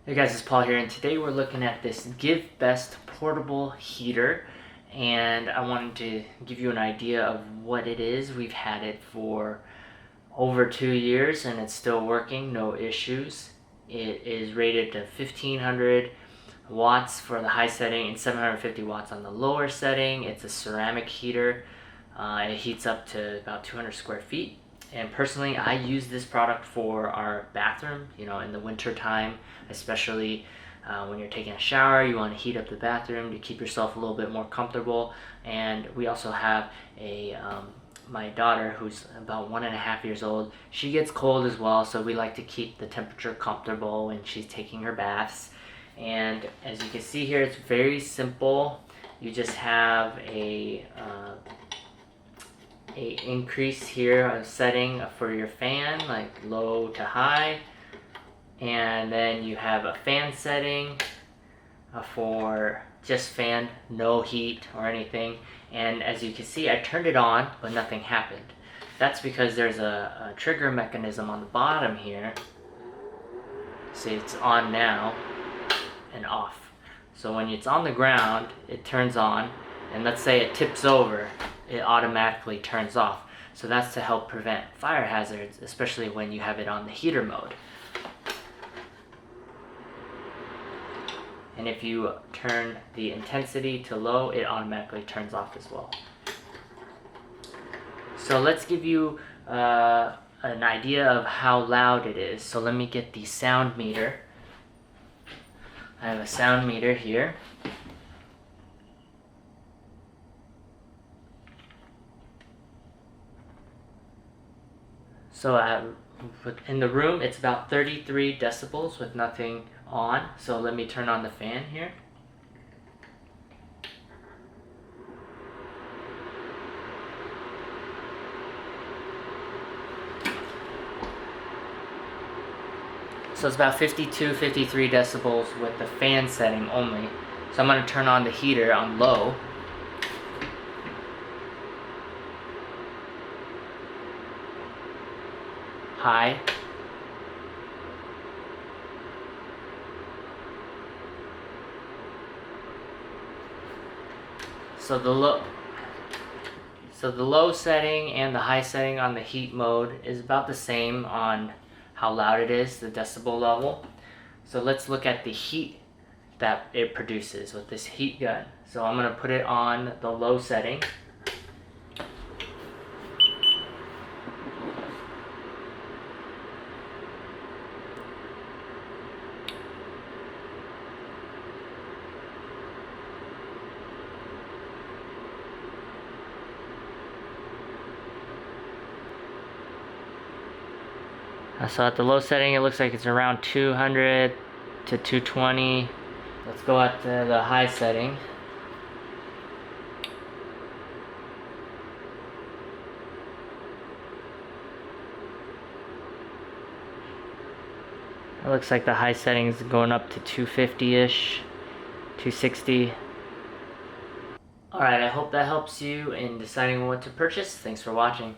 Hey guys, it's Paul here, and today we're looking at this GiveBest portable heater, and I wanted to give you an idea of what it is. We've had it for over 2 years and it's still working, no issues. It is rated to 1500 watts for the high setting and 750 watts on the lower setting. It's a ceramic heater. It heats up to about 200 square feet. And personally, I use this product for our bathroom, in the winter time, especially when you're taking a shower. You want to heat up the bathroom to keep yourself a little bit more comfortable. And we also have my daughter, who's about 1.5 years old. She gets cold as well, so we like to keep the temperature comfortable when she's taking her baths. And as you can see here, it's very simple. You just have a increase here, a setting for your fan, like low to high, and then you have a fan setting for just fan, no heat or anything. And as you can see, I turned it on but nothing happened. That's because there's a trigger mechanism on the bottom here. See, it's on now and off. So when it's on the ground, it turns on, and let's say it tips over, it automatically turns off. So that's to help prevent fire hazards, especially when you have it on the heater mode. And if you turn the intensity to low, it automatically turns off as well. So let's give you an idea of how loud it is. So let me get the sound meter. I have a sound meter here. So in the room, it's about 33 decibels with nothing on. So let me turn on the fan here. So it's about 52, 53 decibels with the fan setting only. So I'm going to turn on the heater on low. High. So the low setting and the high setting on the heat mode is about the same on how loud it is, the decibel level. So let's look at the heat that it produces with this heat gun. So I'm going to put it on the low setting. So at the low setting, it looks like it's around 200 to 220. Let's go at the high setting. It looks like the high setting is going up to 250-ish, 260. Alright, I hope that helps you in deciding what to purchase. Thanks for watching.